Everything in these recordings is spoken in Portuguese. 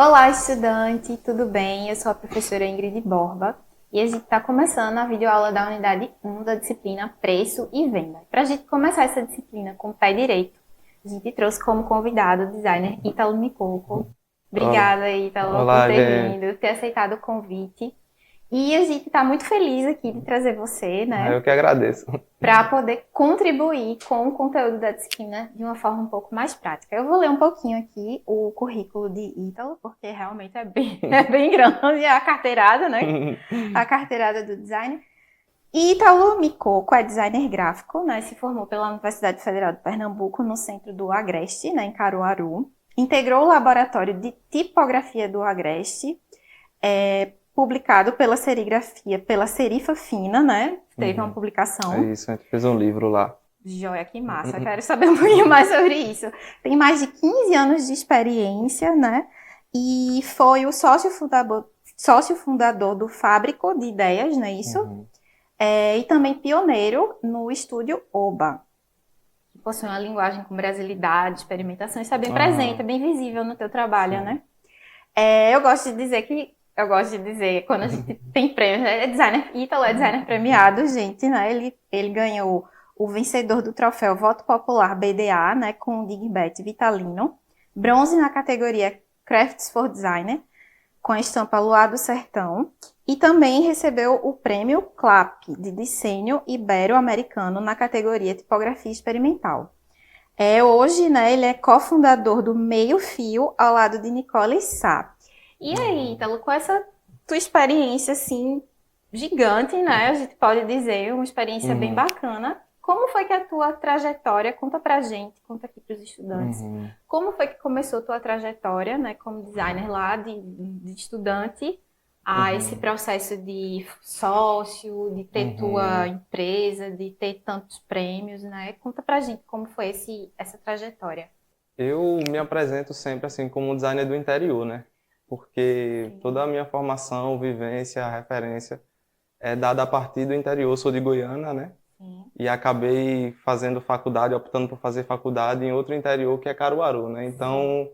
Olá, estudante, tudo bem? Eu sou a professora Ingrid Borba e a gente está começando a videoaula da unidade 1 da disciplina Preço e Venda. Para a gente começar essa disciplina com o pé direito, a gente trouxe como convidado o designer Ítalo Micoco. Olá, Obrigada, Ítalo, por olá, ter gente. vindo, ter aceitado o convite. E a gente está muito feliz aqui de trazer você, né? Eu que agradeço. Para poder contribuir com o conteúdo da disciplina de uma forma um pouco mais prática. Eu vou ler um pouquinho aqui o currículo de Ítalo, porque realmente é bem, é bem grande a carteirada, né? A carteirada do design. Ítalo Micoco é designer gráfico, né? Se formou pela Universidade Federal de Pernambuco, no centro do Agreste, né? Em Caruaru. Integrou o laboratório de tipografia do Agreste, publicado pela serigrafia, pela Serifa Fina, né? Teve uma É publicação. isso, a gente fez um livro lá. Joia, que massa. Quero saber um pouquinho mais sobre isso. Tem mais de 15 anos de experiência, né? E foi o sócio fundador do Fábrico de Ideias, não é isso? E também pioneiro no estúdio Oba, que possui uma linguagem com brasilidade, experimentação. Isso é bem presente, é Aham, bem visível no teu trabalho, sim. né? Eu gosto de dizer, quando a gente tem prêmio, né? Ítalo é designer premiado, gente, né? Ele ganhou o vencedor do troféu Voto Popular BDA, né? Com o Digbet Vitalino. Bronze na categoria Crafts for Designer, com a estampa Luar do Sertão. E também recebeu o prêmio CLAP, de Desenho Ibero-Americano, na categoria Tipografia Experimental. Hoje, né, ele é cofundador do Meio Fio, ao lado de Nicole Sá. E aí, Ítalo, com essa tua experiência, assim, gigante, né, a gente pode dizer, uma experiência bem Uhum, bacana, como foi que a tua trajetória, conta pra gente, conta aqui pros estudantes, uhum, como foi que começou a tua trajetória, né, como designer lá, de estudante, a esse uhum, processo de sócio, de ter tua uhum. empresa, de ter tantos prêmios, né? Conta pra gente como foi essa trajetória. Eu me apresento sempre assim como um designer do interior, né? Porque toda Sim, a minha formação, vivência, referência é dada a partir do interior. Eu sou de Goiânia, né? sim, E acabei fazendo faculdade, optando por fazer faculdade em outro interior que é Caruaru, né? sim, Então,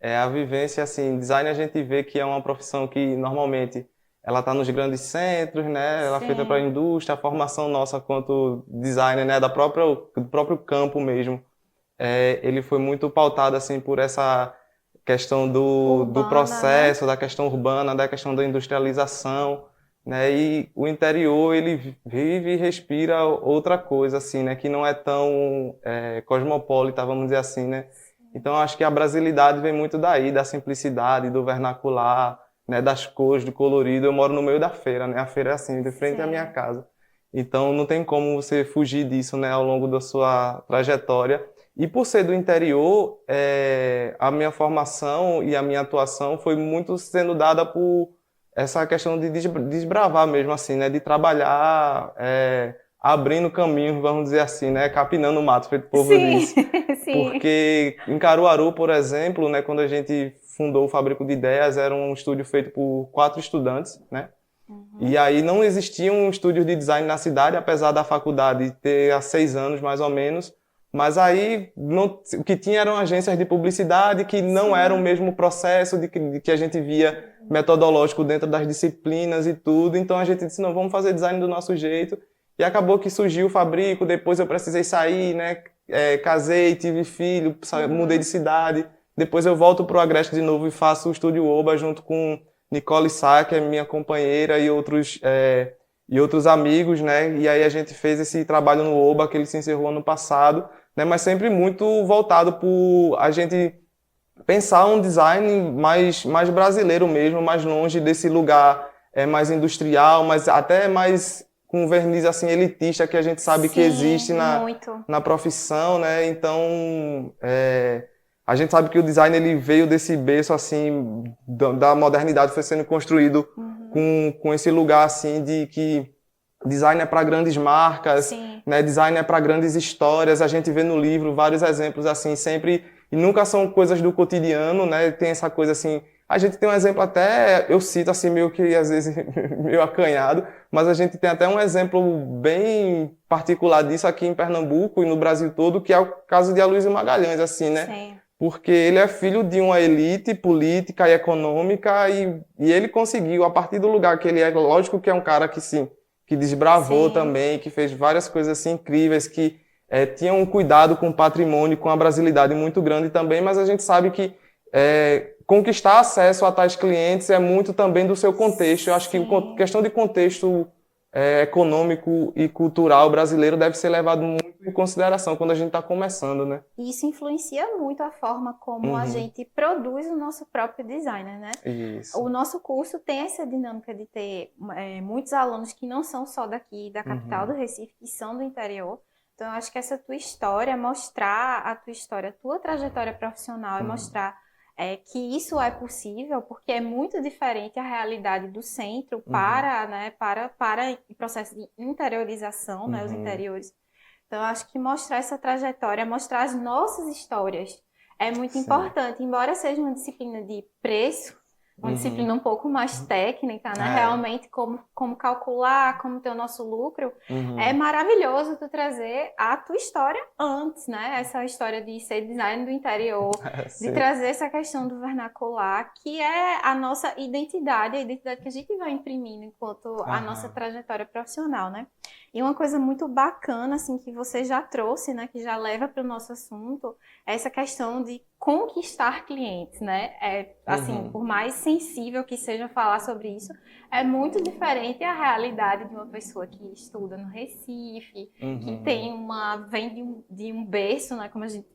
a vivência assim, design a gente vê que é uma profissão que normalmente ela está nos grandes centros, né? Ela é feita para a sim, indústria, a formação nossa quanto designer, né, do próprio campo mesmo. Ele foi muito pautado assim por essa questão do urbana, né? processo, da questão urbana, da questão da industrialização, né? E o interior ele vive e respira outra coisa assim, né? Que não é tão cosmopolita, vamos dizer assim, né? Então acho que a brasilidade vem muito daí, da simplicidade, do vernacular, né? Das cores, do colorido. Eu moro no meio da feira, né? A feira é assim, de frente à minha Sim, casa. Então não tem como você fugir disso, né? Ao longo da sua trajetória. E por ser do interior, a minha formação e a minha atuação foi muito sendo dada por essa questão de desbravar mesmo, assim, né? De trabalhar, abrindo caminhos, vamos dizer assim, né? Capinando o mato, feito o povo sim, diz. sim. Porque em Caruaru, por exemplo, né? Quando a gente fundou o Fabrico de Ideias, era um estúdio feito por 4 estudantes, né? E Uhum. aí não existia um estúdio de design na cidade, apesar da faculdade ter há 6 anos mais ou menos. Mas aí o que tinha eram agências de publicidade que não eram o Sim, mesmo processo de que a gente via metodológico dentro das disciplinas e tudo. Então a gente disse, não, vamos fazer design do nosso jeito. E acabou que surgiu o Fabrico, depois eu precisei sair, né? Casei, tive filho, mudei de uhum. cidade. Depois eu volto para o Agreste de novo e faço o Estúdio Oba junto com Nicole Sá, que é minha companheira, e outros amigos, né? E aí a gente fez esse trabalho no Oba, que ele se encerrou ano passado, né? Mas sempre muito voltado por a gente pensar um design mais brasileiro mesmo, mais longe desse lugar mais industrial, mas até mais com verniz assim elitista que a gente sabe que Sim, existe na, muito. na profissão, né? Então, a gente sabe que o design ele veio desse berço assim da modernidade, foi sendo construído Uhum. com esse lugar assim de que design é para grandes marcas, Sim, né? Design é para grandes histórias. A gente vê no livro vários exemplos assim, sempre e nunca são coisas do cotidiano, né? Tem essa coisa assim. A gente tem um exemplo até, eu cito assim meio que às vezes meio acanhado, mas a gente tem até um exemplo bem particular disso aqui em Pernambuco e no Brasil todo, que é o caso de Aloysio Magalhães, assim, né? sim. porque ele é filho de uma elite política e econômica e ele conseguiu, a partir do lugar que ele é, lógico que é um cara que sim, que desbravou Sim. também, que fez várias coisas assim incríveis, que tinha um cuidado com o patrimônio, com a brasilidade muito grande também, mas a gente sabe que conquistar acesso a tais clientes é muito também do seu contexto. Eu acho que a Sim. questão de contexto econômico e cultural brasileiro deve ser levado muito em consideração quando a gente está começando, né? E isso influencia muito a forma como a Uhum. gente produz o nosso próprio designer, né? Isso. O nosso curso tem essa dinâmica de ter muitos alunos que não são só daqui, da capital do Recife, que são do interior. Então, eu acho que essa tua história, mostrar a tua história, a tua trajetória profissional e mostrar que isso é possível, porque é muito diferente a realidade do centro para, né, para o processo de interiorização, né, os interiores. Então, eu acho que mostrar essa trajetória, mostrar as nossas histórias é muito Sim. importante. Embora seja uma disciplina de preço, uma disciplina um pouco mais técnica, né? Realmente como calcular, como ter o nosso lucro, é maravilhoso tu trazer a tua história antes, né? Essa história de ser design do interior, de Sim. trazer essa questão do vernacular, que é a nossa identidade, a identidade que a gente vai imprimindo enquanto a nossa trajetória profissional, né? E uma coisa muito bacana, assim, que você já trouxe, né, que já leva para o nosso assunto, é essa questão de conquistar clientes, né? Assim, por mais sensível que seja falar sobre isso, é muito diferente a realidade de uma pessoa que estuda no Recife, que vem de um berço, né, como a gente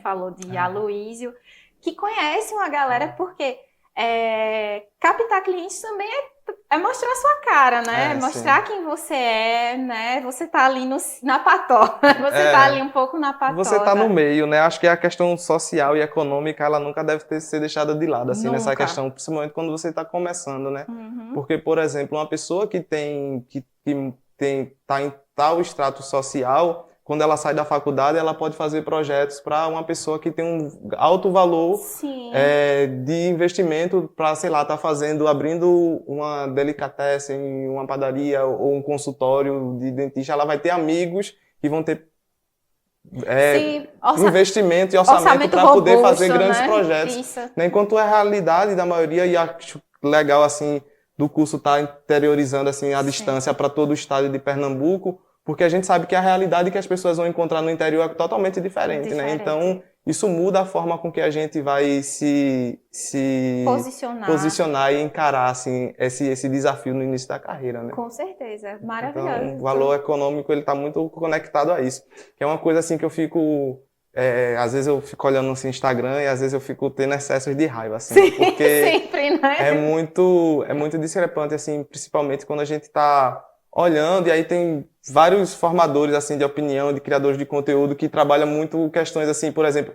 falou, de Aloísio, que conhece uma galera, porque captar clientes também é mostrar sua cara, né? Mostrar quem você é, né? Você tá ali na patota. Você tá ali um pouco na patota. Você tá no meio, né? Acho que a questão social e econômica, ela nunca deve ser deixada de lado, assim, nessa questão, principalmente quando você tá começando, né? Porque, por exemplo, uma pessoa que tá em tal extrato social, quando ela sai da faculdade, ela pode fazer projetos para uma pessoa que tem um alto valor de investimento para, sei lá, abrindo uma delicatessen, uma padaria ou um consultório de dentista. Ela vai ter amigos que vão ter investimento e orçamento para poder fazer grandes projetos. Isso. Né? Enquanto a realidade da maioria, e acho legal assim do curso estar interiorizando assim a distância para todo o estado de Pernambuco, porque a gente sabe que a realidade que as pessoas vão encontrar no interior é totalmente diferente. Né? Então, isso muda a forma com que a gente vai se posicionar e encarar assim, esse desafio no início da carreira. Né? Com certeza, maravilhoso. Então, o valor econômico ele está muito conectado a isso. Que é uma coisa assim que eu fico... às vezes eu fico olhando no Instagram e às vezes eu fico tendo excessos de raiva, assim, Sim, porque sempre, né? é muito discrepante, assim, principalmente quando a gente está olhando e aí tem vários formadores, assim, de opinião, de criadores de conteúdo que trabalham muito questões, assim, por exemplo,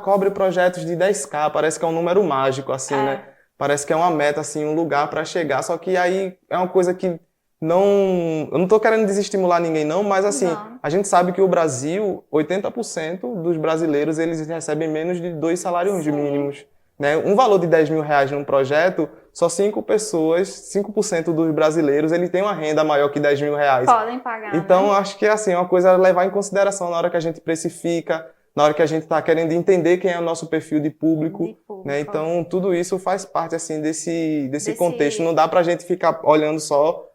cobre projetos de 10K, parece que é um número mágico, assim, né? Parece que é uma meta, assim, um lugar para chegar, só que aí é uma coisa que eu não estou querendo desestimular ninguém não, mas assim, a gente sabe que o Brasil, 80% dos brasileiros, eles recebem menos de 2 salários mínimos. Né? Um valor de R$10.000 num projeto, só 5% dos brasileiros, ele tem uma renda maior que R$10.000. Podem pagar, então, né? acho que assim, é uma coisa a levar em consideração na hora que a gente precifica, na hora que a gente está querendo entender quem é o nosso perfil de público. Né? Então, tudo isso faz parte assim, desse contexto. Não dá pra gente ficar olhando só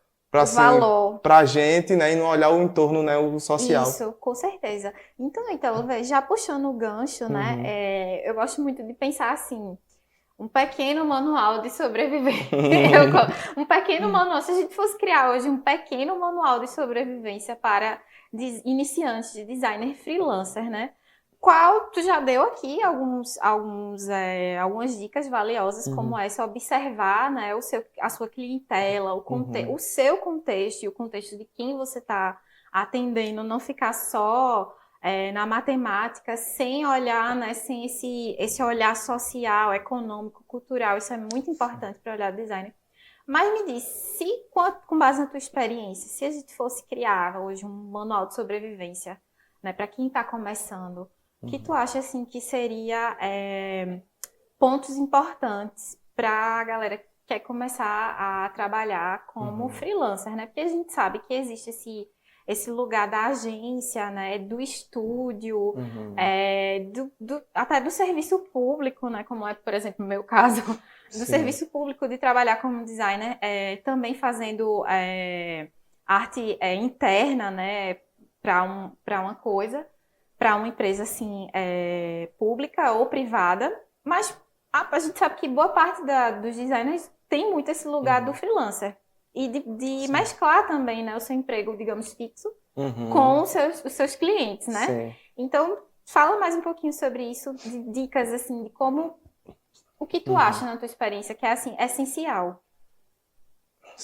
pra gente, né, e não olhar o entorno, né, o social. Isso, com certeza. Então, já puxando o gancho, né, eu gosto muito de pensar assim, um pequeno manual de sobrevivência. Um pequeno manual, se a gente fosse criar hoje um pequeno manual de sobrevivência para iniciantes de designer freelancer, né? Tu já deu aqui algumas dicas valiosas, como essa, observar, né, a sua clientela, o seu contexto e o contexto de quem você está atendendo, não ficar só na matemática, sem olhar, né, sem esse olhar social, econômico, cultural. Isso é muito importante para olhar design. Mas me diz, com base na tua experiência, se a gente fosse criar hoje um manual de sobrevivência, né, para quem está começando, o que tu acha assim que seria pontos importantes para a galera que quer começar a trabalhar como freelancer, né? Porque a gente sabe que existe esse lugar da agência, né, do estúdio, Uhum. até do serviço público, né, como é, por exemplo, no meu caso, do Sim. serviço público de trabalhar como designer, também fazendo arte interna, né, para uma coisa, para uma empresa assim, pública ou privada, mas a gente sabe que boa parte dos designers tem muito esse lugar do freelancer. E de Sim. mesclar também, né, o seu emprego, digamos, fixo, Uhum. com os seus clientes, né? Sim. Então, fala mais um pouquinho sobre isso, de dicas, assim, de como, o que tu Uhum. acha na tua experiência que é, assim, essencial.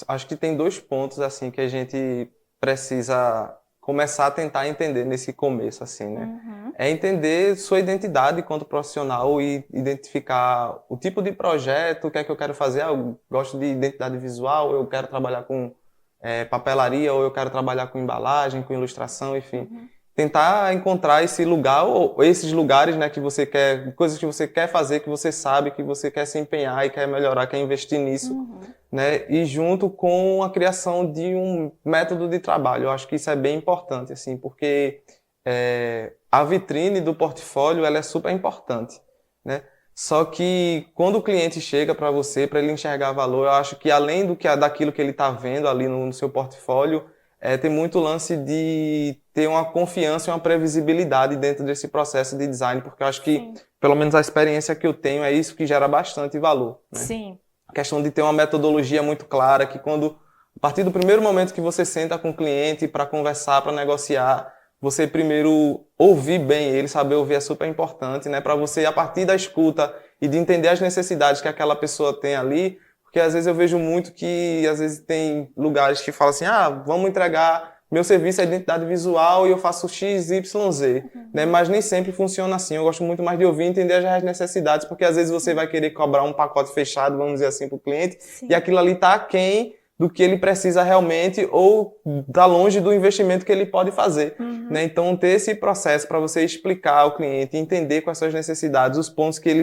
Acho que tem dois pontos assim que a gente precisa começar a tentar entender nesse começo assim, né? Uhum. É entender sua identidade enquanto profissional e identificar o tipo de projeto, o que é que eu quero fazer. Ah, eu gosto de identidade visual, eu quero trabalhar com papelaria, ou eu quero trabalhar com embalagem, com ilustração, enfim. Uhum. Tentar encontrar esse lugar, ou esses lugares, né, que você quer, coisas que você quer fazer, que você sabe, que você quer se empenhar e quer melhorar, quer investir nisso, Uhum. né, e junto com a criação de um método de trabalho. Eu acho que isso é bem importante, assim, porque a vitrine do portfólio, ela é super importante, né? Só que quando o cliente chega para você, para ele enxergar valor, eu acho que além daquilo que ele está vendo ali no seu portfólio, tem muito lance de ter uma confiança e uma previsibilidade dentro desse processo de design, porque eu acho que, Sim. pelo menos a experiência que eu tenho, é isso que gera bastante valor, né? Sim. A questão de ter uma metodologia muito clara, que a partir do primeiro momento que você senta com o cliente para conversar, para negociar, você primeiro ouvir bem ele, saber ouvir é super importante, né? Para você, a partir da escuta e de entender as necessidades que aquela pessoa tem ali, porque às vezes eu vejo muito que, às vezes tem lugares que falam assim, vamos entregar, meu serviço é identidade visual e eu faço X, Y, Z, né? Mas nem sempre funciona assim. Eu gosto muito mais de ouvir e entender as necessidades, porque às vezes você vai querer cobrar um pacote fechado, vamos dizer assim, para o cliente, Sim. e aquilo ali está aquém do que ele precisa realmente ou está longe do investimento que ele pode fazer. Uhum. Né? Então, ter esse processo para você explicar ao cliente, entender quais são as necessidades, os pontos que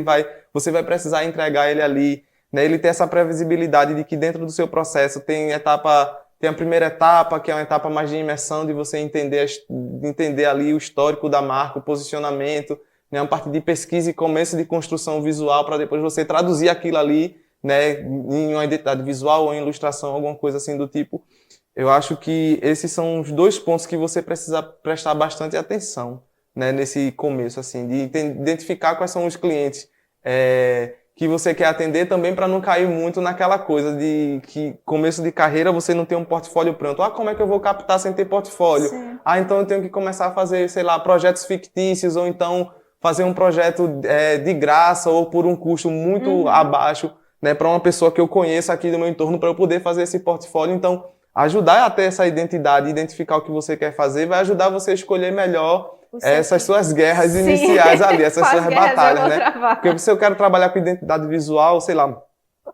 você vai precisar entregar ele ali, né? Ele ter essa previsibilidade de que dentro do seu processo tem a primeira etapa, que é uma etapa mais de imersão, de você entender ali o histórico da marca, o posicionamento, né? Uma parte de pesquisa e começo de construção visual, para depois você traduzir aquilo ali, né, em uma identidade visual ou em ilustração, alguma coisa assim do tipo. Eu acho que esses são os dois pontos que você precisa prestar bastante atenção, né, nesse começo, assim, de identificar quais são os clientes que você quer atender, também para não cair muito naquela coisa de que começo de carreira você não tem um portfólio pronto. Como é que eu vou captar sem ter portfólio? Sim. Então eu tenho que começar a fazer, sei lá, projetos fictícios, ou então fazer um projeto de graça ou por um custo muito abaixo, né, para uma pessoa que eu conheço aqui do meu entorno, para eu poder fazer esse portfólio. Então, ajudar a ter essa identidade, identificar o que você quer fazer, vai ajudar você a escolher melhor essas suas guerras iniciais ali, essas suas batalhas, né? Porque se eu quero trabalhar com identidade visual, sei lá,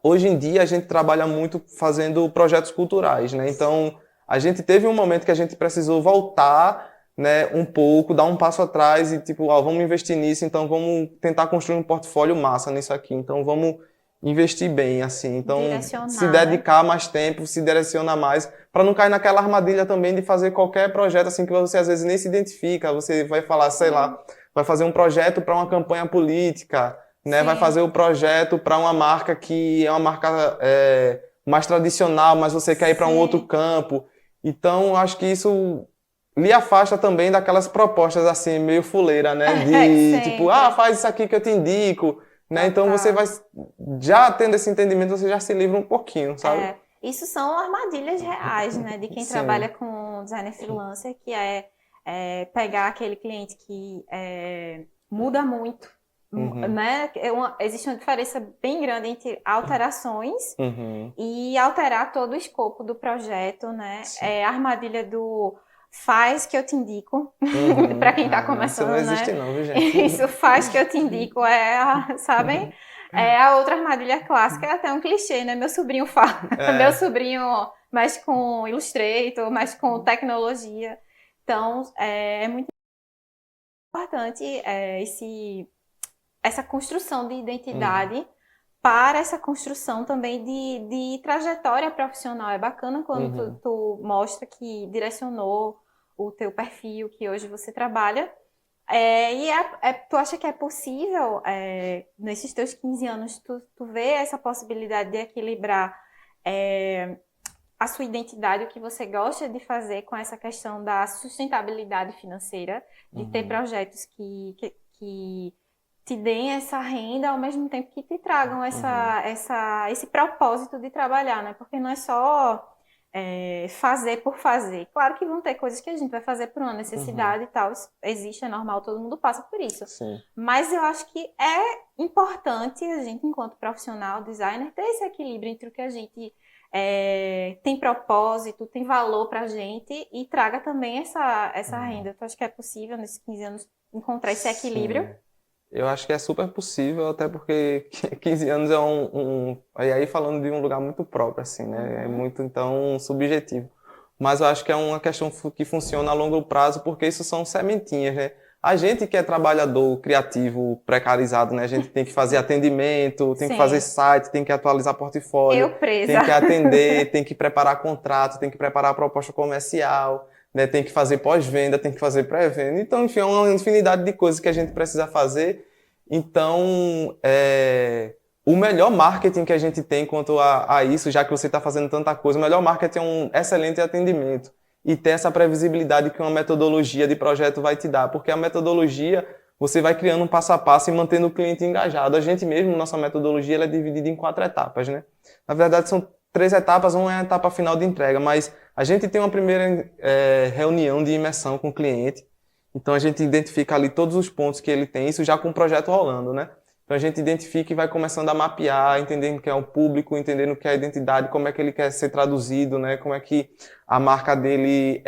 hoje em dia a gente trabalha muito fazendo projetos culturais, né? Então, a gente teve um momento que a gente precisou voltar, né, um pouco, dar um passo atrás e tipo, vamos investir nisso, então vamos tentar construir um portfólio massa nisso aqui. Então, vamos investir bem, assim. Então, se dedicar mais tempo, se direcionar mais, para não cair naquela armadilha também de fazer qualquer projeto assim que você às vezes nem se identifica. Você vai falar, sei lá, vai fazer um projeto para uma campanha política, né? Vai fazer o projeto para uma marca que é uma marca mais tradicional, mas você quer ir para um outro campo. Então, acho que isso lhe afasta também daquelas propostas assim, meio fuleira, né? De tipo, faz isso aqui que eu te indico. Né? Então você vai, já tendo esse entendimento, você já se livra um pouquinho, sabe? Isso são armadilhas reais, né? De quem trabalha com designer freelancer, que é pegar aquele cliente que muda muito, né? Existe uma diferença bem grande entre alterações e alterar todo o escopo do projeto, né? A armadilha do faz que eu te indico, para quem tá começando, não existe né? Não, viu, gente? Isso, faz que eu te indico, sabem? A outra armadilha clássica é até um clichê, né? Meu sobrinho fala. Meu sobrinho mexe com Illustrator, mexe com tecnologia. Então, é muito importante essa construção de identidade para essa construção também de trajetória profissional. É bacana quando tu mostra que direcionou o teu perfil que hoje você trabalha. Tu acha que é possível, nesses teus 15 anos, tu vê essa possibilidade de equilibrar a sua identidade, o que você gosta de fazer com essa questão da sustentabilidade financeira, de ter projetos que te deem essa renda ao mesmo tempo que te tragam esse propósito de trabalhar, né? Porque não é só fazer por fazer. Claro que vão ter coisas que a gente vai fazer por uma necessidade e tal, isso existe, é normal, todo mundo passa por isso. Sim. Mas eu acho que é importante a gente, enquanto profissional, designer, ter esse equilíbrio entre o que a gente tem propósito, tem valor pra gente e traga também essa renda. Tu acha que é possível, nesses 15 anos, encontrar esse equilíbrio? Sim. Eu acho que é super possível, até porque 15 anos é e aí falando de um lugar muito próprio, assim, né? É muito, então, subjetivo. Mas eu acho que é uma questão que funciona a longo prazo, porque isso são sementinhas, né? A gente que é trabalhador, criativo, precarizado, né? A gente tem que fazer atendimento, tem que fazer Sim. site, tem que atualizar portfólio, Eu presa. tem que atender, tem que preparar contrato, tem que preparar proposta comercial, né? Tem que fazer pós-venda, tem que fazer pré-venda. Então, enfim, é uma infinidade de coisas que a gente precisa fazer. Então, o melhor marketing que a gente tem quanto a isso, já que você está fazendo tanta coisa, o melhor marketing é um excelente atendimento e ter essa previsibilidade que uma metodologia de projeto vai te dar, porque a metodologia você vai criando um passo a passo e mantendo o cliente engajado. A gente mesmo, nossa metodologia, ela é dividida em 4 etapas, né? Na verdade, são 3 etapas, uma é a etapa final de entrega, mas a gente tem uma primeira reunião de imersão com o cliente, então a gente identifica ali todos os pontos que ele tem, isso já com o projeto rolando, né? Então a gente identifica e vai começando a mapear, entendendo quem é o público, entendendo o que é a identidade, como é que ele quer ser traduzido, né? Como é que a marca dele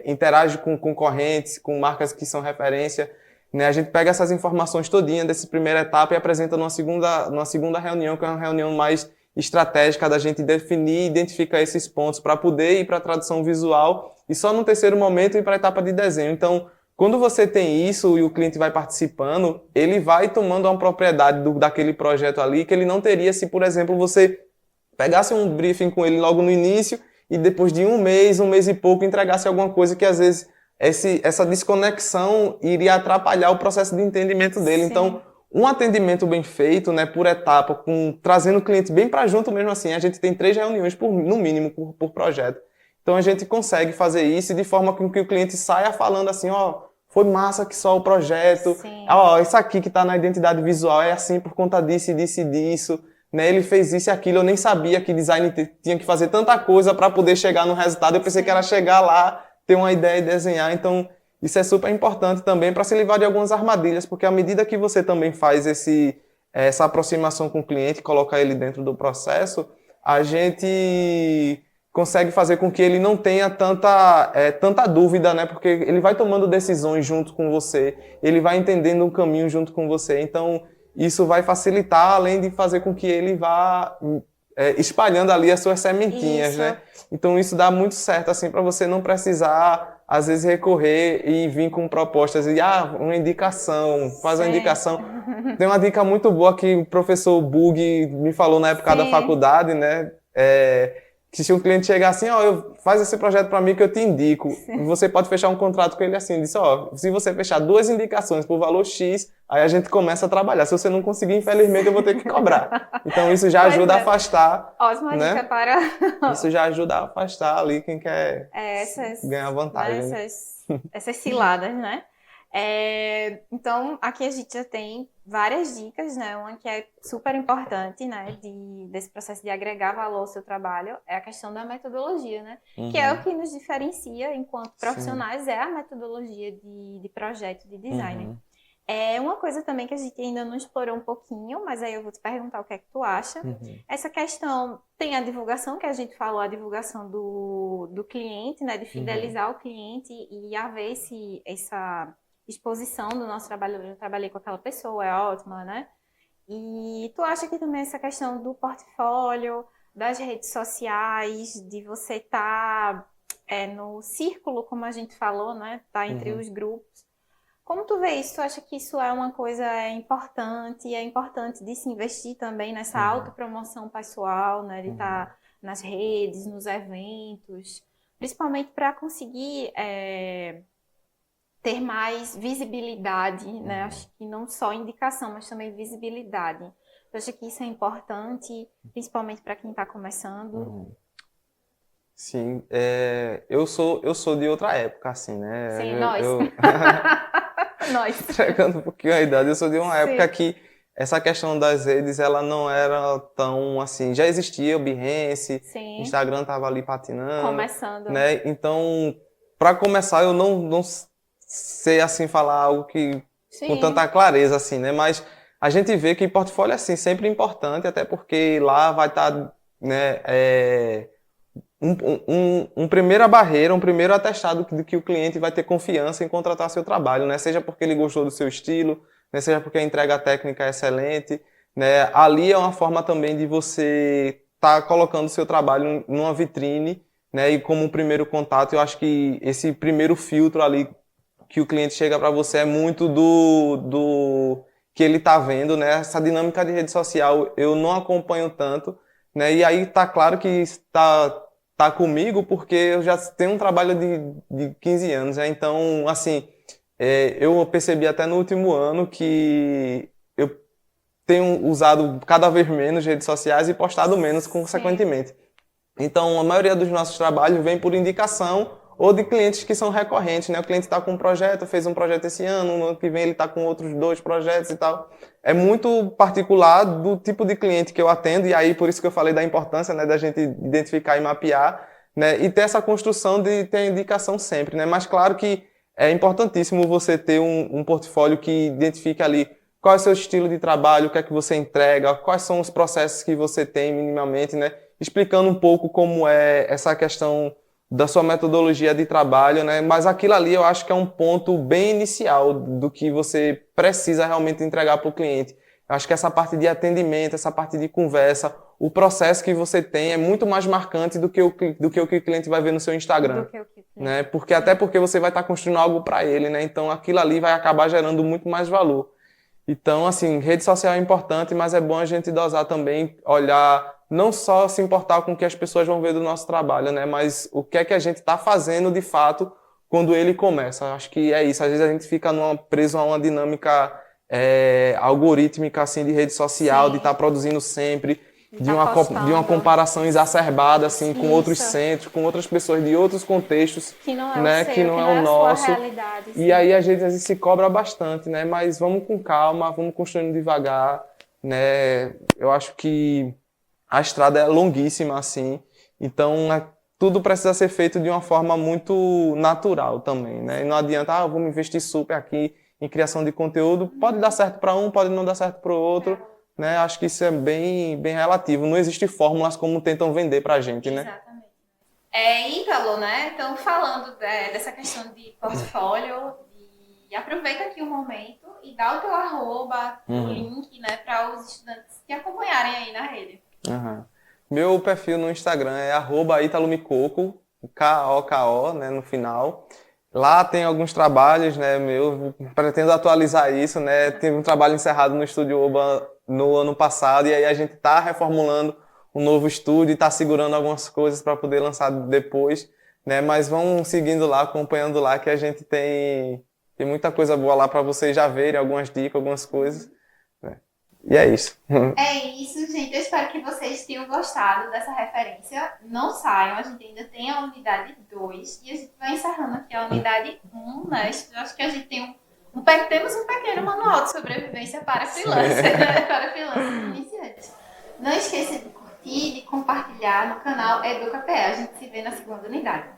interage com concorrentes, com marcas que são referência, né? A gente pega essas informações todinhas dessa primeira etapa e apresenta numa segunda reunião, que é uma reunião mais estratégica da gente definir e identificar esses pontos para poder ir para a tradução visual e só no terceiro momento ir para a etapa de desenho. Então, quando você tem isso e o cliente vai participando, ele vai tomando uma propriedade daquele projeto ali que ele não teria se, por exemplo, você pegasse um briefing com ele logo no início e depois de um mês e pouco, entregasse alguma coisa que às vezes essa desconexão iria atrapalhar o processo de entendimento dele. Sim. Então, um atendimento bem feito, né, por etapa, trazendo o cliente bem para junto mesmo assim, a gente tem 3 reuniões no mínimo por projeto. Então a gente consegue fazer isso de forma com que o cliente saia falando assim, foi massa que só o projeto, isso aqui que está na identidade visual é assim por conta disso, disso e disso, né? Ele fez isso e aquilo, eu nem sabia que design tinha que fazer tanta coisa para poder chegar no resultado, eu pensei que era chegar lá, ter uma ideia e desenhar, então isso é super importante também para se livrar de algumas armadilhas, porque à medida que você também faz essa aproximação com o cliente, colocar ele dentro do processo, a gente consegue fazer com que ele não tenha tanta dúvida, né? Porque ele vai tomando decisões junto com você, ele vai entendendo um caminho junto com você. Então, isso vai facilitar, além de fazer com que ele vá espalhando ali as suas sementinhas, né? Então, isso dá muito certo, assim, para você não precisar, às vezes, recorrer e vir com propostas e, uma indicação, faz uma indicação. Tem uma dica muito boa que o professor Bug me falou na época da faculdade, né? Que se um cliente chegar assim, faz esse projeto para mim que eu te indico, você pode fechar um contrato com ele assim, disse, se você fechar 2 indicações por valor X, aí a gente começa a trabalhar. Se você não conseguir, infelizmente, eu vou ter que cobrar. Então isso já ajuda a afastar. Ótima dica para... Isso já ajuda a afastar ali quem quer ganhar vantagem. Né, essas ciladas, né? Então, aqui a gente já tem várias dicas, né? Uma que é super importante, né? Desse processo de agregar valor ao seu trabalho é a questão da metodologia, né? Que é o que nos diferencia enquanto profissionais, é a metodologia de projeto de design. É uma coisa também que a gente ainda não explorou um pouquinho, mas aí eu vou te perguntar o que é que tu acha. Essa questão, tem a divulgação, que a gente falou, a divulgação do cliente, né? De fidelizar o cliente e haver essa exposição do nosso trabalho. Eu trabalhei com aquela pessoa, é ótima, né? E tu acha que também essa questão do portfólio, das redes sociais, de você estar no círculo, como a gente falou, né? Tá entre os grupos. Como tu vê isso? Tu acha que isso é uma coisa importante? É importante de se investir também nessa autopromoção pessoal, né? De estar nas redes, nos eventos. principalmente para conseguir ter mais visibilidade, né? Acho que não só indicação, mas também visibilidade. Eu acho que isso é importante, principalmente para quem está começando. Sim, eu sou de outra época, assim, né? Sim, nós. Nós. Entregando um pouquinho a idade, eu sou de uma época Sim. que essa questão das redes, ela não era tão assim, já existia o Behance, Sim. Instagram tava ali patinando, Começando. né? Então, para começar, eu não sei assim falar algo que com Sim. tanta clareza assim, né? Mas a gente vê que portfólio assim sempre importante, até porque lá vai estar, né, primeira barreira, um primeiro atestado de que o cliente vai ter confiança em contratar seu trabalho, né? Seja porque ele gostou do seu estilo, né? Seja porque a entrega técnica é excelente, né? Ali é uma forma também de você estar colocando o seu trabalho numa vitrine, né? E como um primeiro contato, eu acho que esse primeiro filtro ali que o cliente chega para você é muito do que ele está vendo, né? Essa dinâmica de rede social eu não acompanho tanto, né? E aí tá claro que tá comigo porque eu já tenho um trabalho de 15 anos, né? Então, assim, eu percebi até no último ano que eu tenho usado cada vez menos redes sociais e postado menos, consequentemente. Então, a maioria dos nossos trabalhos vem por indicação ou de clientes que são recorrentes, né? O cliente está com um projeto, fez um projeto esse ano, no ano que vem ele está com outros 2 projetos e tal. É muito particular do tipo de cliente que eu atendo, e aí por isso que eu falei da importância, né, da gente identificar e mapear, né, e ter essa construção de ter a indicação sempre, né? Mas claro que é importantíssimo você ter um portfólio que identifique ali qual é o seu estilo de trabalho, o que é que você entrega, quais são os processos que você tem minimamente, né? Explicando um pouco como é essa questão da sua metodologia de trabalho, né? Mas aquilo ali eu acho que é um ponto bem inicial do que você precisa realmente entregar para o cliente. Eu acho que essa parte de atendimento, essa parte de conversa, o processo que você tem é muito mais marcante do que o que o cliente vai ver no seu Instagram, Do que o que né? Porque até porque você vai estar construindo algo para ele, né? Então aquilo ali vai acabar gerando muito mais valor. Então, assim, rede social é importante, mas é bom a gente dosar também, olhar, não só se importar com o que as pessoas vão ver do nosso trabalho, né? Mas o que é que a gente está fazendo de fato quando ele começa. Acho que é isso. Às vezes a gente fica preso a uma dinâmica algorítmica, assim, de rede social, Sim. de estar produzindo sempre, De de tá de uma postando. comparação exacerbada, assim, com outros Isso. centros, com outras pessoas de outros contextos, Que não é né? o seu, Que não é o a nosso. sua realidade. E Sim. aí a gente às vezes se cobra bastante, né? Mas vamos com calma, vamos construindo devagar, né? Eu acho que a estrada é longuíssima, assim, então tudo precisa ser feito de uma forma muito natural também, né? E não adianta, vamos investir super aqui em criação de conteúdo, pode dar certo para um, pode não dar certo para o outro, né? Acho que isso é bem relativo, não existe fórmulas como tentam vender pra gente, né? Exatamente. Ítalo, né? Então, falando dessa questão de portfólio, aproveita aqui o momento e dá o teu arroba, o link, né, para os estudantes te acompanharem aí na rede. Meu perfil no Instagram é @italomicoco, K-O-K-O, né, no final. Lá tem alguns trabalhos, né, pretendo atualizar isso, né, teve um trabalho encerrado no Estúdio Oba no ano passado, e aí a gente está reformulando um novo estúdio e está segurando algumas coisas para poder lançar depois, né, mas vão seguindo lá, acompanhando lá, que a gente tem muita coisa boa lá para vocês já verem, algumas dicas, algumas coisas, né. E é isso. É isso, gente. Eu espero que vocês tenham gostado dessa referência. Não saiam, a gente ainda tem a unidade 2 e a gente vai encerrando aqui a unidade 1, né? Eu acho que a gente tem temos um pequeno manual de sobrevivência para freelancer, né? Para freelancers iniciantes. Não esqueça de curtir, de compartilhar no canal EducaPE. A gente se vê na segunda unidade.